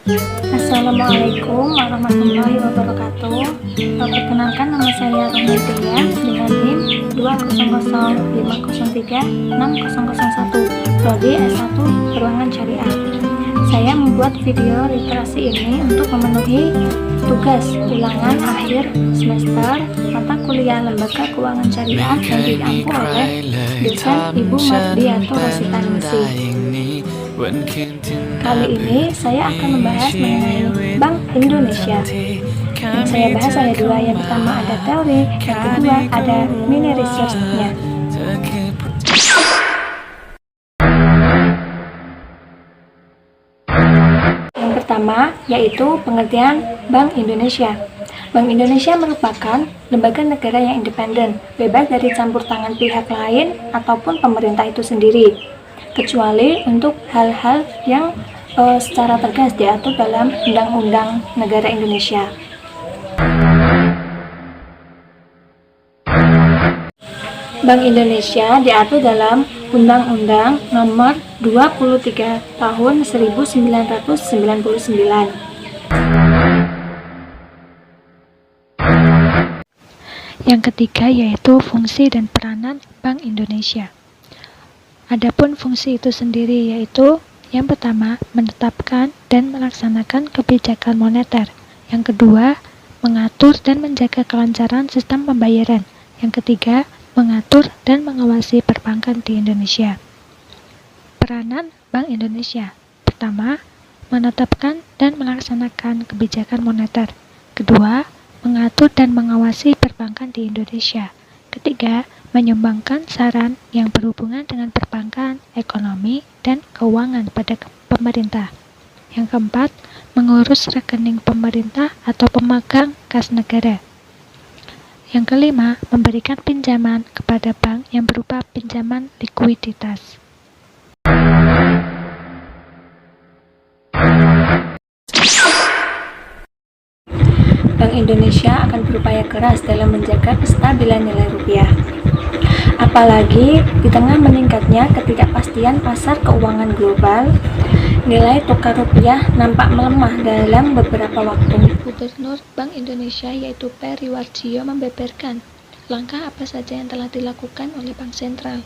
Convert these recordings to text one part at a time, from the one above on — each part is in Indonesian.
Assalamualaikum warahmatullahi wabarakatuh. Perkenalkan, nama saya Romatia dengan NIM 20050036001, Prodi S1 Keuangan Syariah. Saya membuat video literasi ini untuk memenuhi tugas ulangan akhir semester mata kuliah Lembaga Keuangan Syariah yang diampu oleh dosen Ibu Mardianto Rositanisi. Kali ini saya akan membahas mengenai Bank Indonesia. Yang saya bahas ada dua. Yang pertama ada teori, yang kedua ada mini research-nya. Yang pertama yaitu pengertian Bank Indonesia. Bank Indonesia merupakan lembaga negara yang independen, bebas dari campur tangan pihak lain ataupun pemerintah itu sendiri, kecuali untuk hal-hal yang secara tegas diatur dalam Undang-Undang Negara Indonesia. Bank Indonesia diatur dalam Undang-Undang Nomor 23 Tahun 1999. Yang ketiga yaitu fungsi dan peranan Bank Indonesia. Adapun fungsi itu sendiri yaitu yang pertama menetapkan dan melaksanakan kebijakan moneter. Yang kedua mengatur dan menjaga kelancaran sistem pembayaran. Yang ketiga mengatur dan mengawasi perbankan di Indonesia. Peranan Bank Indonesia. Pertama, menetapkan dan melaksanakan kebijakan moneter. Kedua, mengatur dan mengawasi perbankan di Indonesia. Ketiga, menyumbangkan saran yang berhubungan dengan perbankan, ekonomi, dan keuangan pada pemerintah. Yang keempat, mengurus rekening pemerintah atau pemegang kas negara. Yang kelima, memberikan pinjaman kepada bank yang berupa pinjaman likuiditas. Bank Indonesia akan berupaya keras dalam menjaga kestabilan nilai rupiah. Apalagi di tengah meningkatnya ketidakpastian pasar keuangan global, nilai tukar rupiah nampak melemah dalam beberapa waktu. Gubernur Bank Indonesia yaitu Peri Warjio membeberkan langkah apa saja yang telah dilakukan oleh Bank Sentral.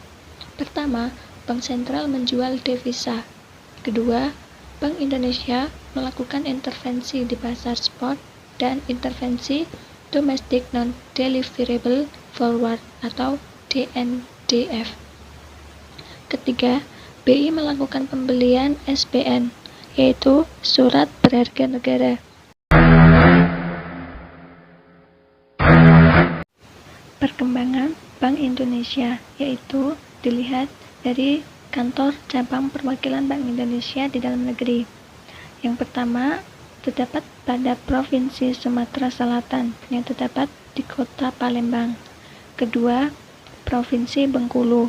Pertama, Bank Sentral menjual devisa. Kedua, Bank Indonesia melakukan intervensi di pasar spot dan intervensi Domestic Non-Deliverable Forward atau DNDF. Ketiga, BI melakukan pembelian SBN, yaitu surat berharga negara. Perkembangan Bank Indonesia yaitu dilihat dari kantor cabang perwakilan Bank Indonesia di dalam negeri. Yang pertama, terdapat pada Provinsi Sumatera Selatan yang terdapat di Kota Palembang. Kedua, Provinsi Bengkulu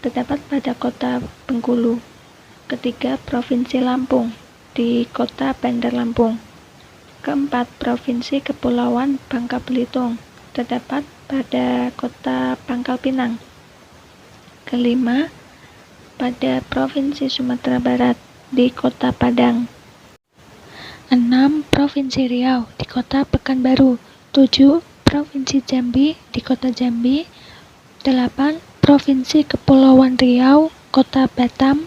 terdapat pada Kota Bengkulu. Ketiga, Provinsi Lampung di Kota Bandar Lampung. Keempat, Provinsi Kepulauan Bangka Belitung terdapat pada Kota Pangkal Pinang. Kelima, pada Provinsi Sumatera Barat di Kota Padang. 6. Provinsi Riau di Kota Pekanbaru. 7. Provinsi Jambi di Kota Jambi. 8. Provinsi Kepulauan Riau, Kota Batam.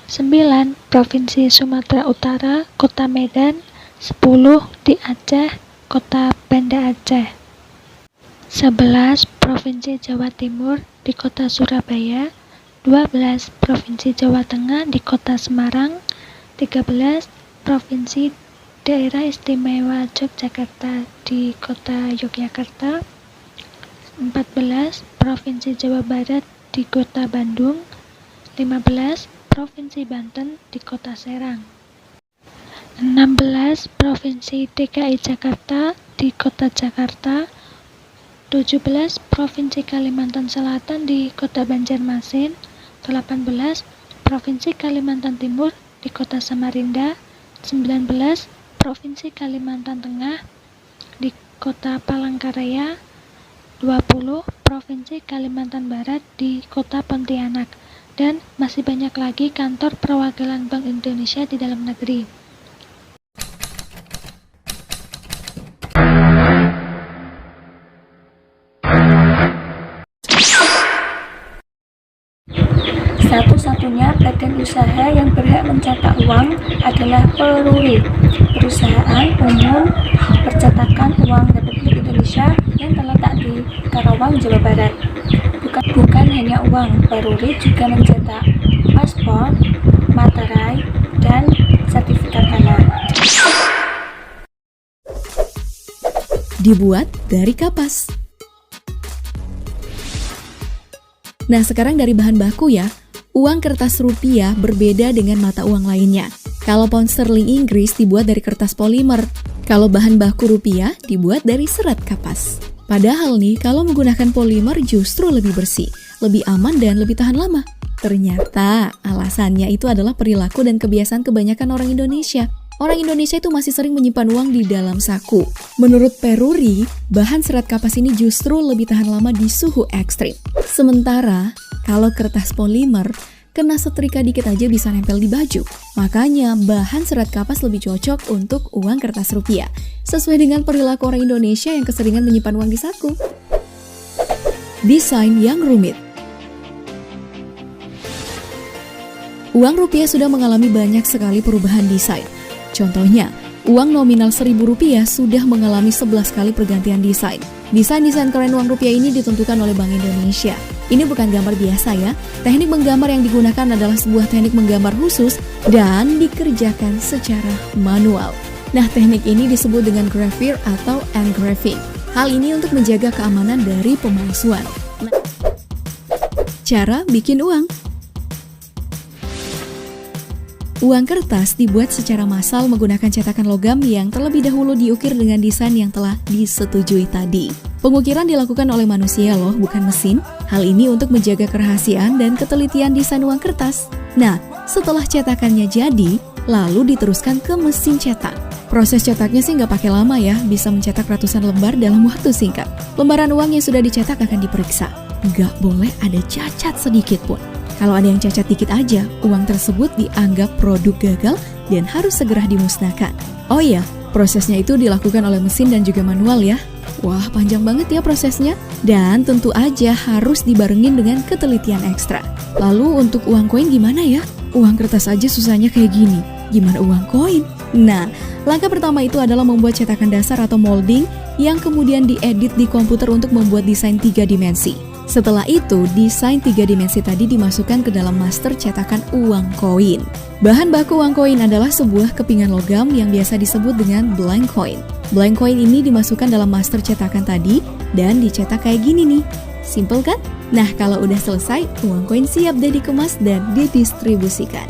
9. Provinsi Sumatera Utara, Kota Medan. 10. Di Aceh, Kota Banda Aceh. 11. Provinsi Jawa Timur di Kota Surabaya. 12. Provinsi Jawa Tengah di Kota Semarang. 13. Provinsi Daerah Istimewa Yogyakarta di Kota Yogyakarta. 14. Provinsi Jawa Barat di Kota Bandung. 15. Provinsi Banten di Kota Serang. 16. Provinsi DKI Jakarta di Kota Jakarta. 17. Provinsi Kalimantan Selatan di Kota Banjarmasin. 18. Provinsi Kalimantan Timur di Kota Samarinda. 19. Provinsi Kalimantan Tengah di Kota Palangkaraya. 20. Provinsi Kalimantan Barat di Kota Pontianak. Dan masih banyak lagi kantor perwakilan Bank Indonesia di dalam negeri. satu-satunya badan usaha yang berhak mencetak uang adalah Peruri, perusahaan umum percetakan uang Republik Indonesia yang terletak di Karawang, Jawa Barat. Bukan hanya uang, Peruri juga mencetak paspor, materai, dan sertifikat tanah. Dibuat dari kapas. Nah, sekarang dari bahan baku ya. Uang kertas rupiah berbeda dengan mata uang lainnya. Kalau pound sterling Inggris dibuat dari kertas polimer. Kalau bahan baku rupiah dibuat dari serat kapas. Padahal nih, kalau menggunakan polimer justru lebih bersih, lebih aman dan lebih tahan lama. Ternyata alasannya itu adalah perilaku dan kebiasaan kebanyakan orang Indonesia. Orang Indonesia itu masih sering menyimpan uang di dalam saku. Menurut Peruri, bahan serat kapas ini justru lebih tahan lama di suhu ekstrim. Sementara, kalau kertas polimer, kena setrika dikit aja bisa nempel di baju. Makanya, bahan serat kapas lebih cocok untuk uang kertas rupiah. Sesuai dengan perilaku orang Indonesia yang keseringan menyimpan uang di saku. Desain yang rumit. Uang rupiah sudah mengalami banyak sekali perubahan desain. Contohnya, uang nominal Rp1.000 sudah mengalami 11 kali pergantian desain. Desain-desain keren uang rupiah ini ditentukan oleh Bank Indonesia. Ini bukan gambar biasa ya. Teknik menggambar yang digunakan adalah sebuah teknik menggambar khusus dan dikerjakan secara manual. Nah, teknik ini disebut dengan gravure atau engraving. Hal ini untuk menjaga keamanan dari pemalsuan. Cara bikin uang. Uang kertas dibuat secara massal menggunakan cetakan logam yang terlebih dahulu diukir dengan desain yang telah disetujui tadi. Pengukiran dilakukan oleh manusia loh, bukan mesin. Hal ini untuk menjaga kerahasiaan dan ketelitian desain uang kertas. Nah, setelah cetakannya jadi, lalu diteruskan ke mesin cetak. Proses cetaknya sih nggak pakai lama ya, bisa mencetak ratusan lembar dalam waktu singkat. Lembaran uang yang sudah dicetak akan diperiksa. Nggak boleh ada cacat sedikit pun. Kalau ada yang cacat dikit aja, uang tersebut dianggap produk gagal dan harus segera dimusnahkan. Oh iya, prosesnya itu dilakukan oleh mesin dan juga manual ya. Wah, panjang banget ya prosesnya. Dan tentu aja harus dibarengin dengan ketelitian ekstra. Lalu untuk uang koin gimana ya? Uang kertas aja susahnya kayak gini. Gimana uang koin? Nah, langkah pertama itu adalah membuat cetakan dasar atau molding yang kemudian diedit di komputer untuk membuat desain 3 dimensi. Setelah itu, desain 3 dimensi tadi dimasukkan ke dalam master cetakan uang koin. Bahan baku uang koin adalah sebuah kepingan logam yang biasa disebut dengan blank coin. Blank coin ini dimasukkan dalam master cetakan tadi dan dicetak kayak gini nih. Simple kan? Nah, kalau udah selesai, uang koin siap deh dikemas dan didistribusikan.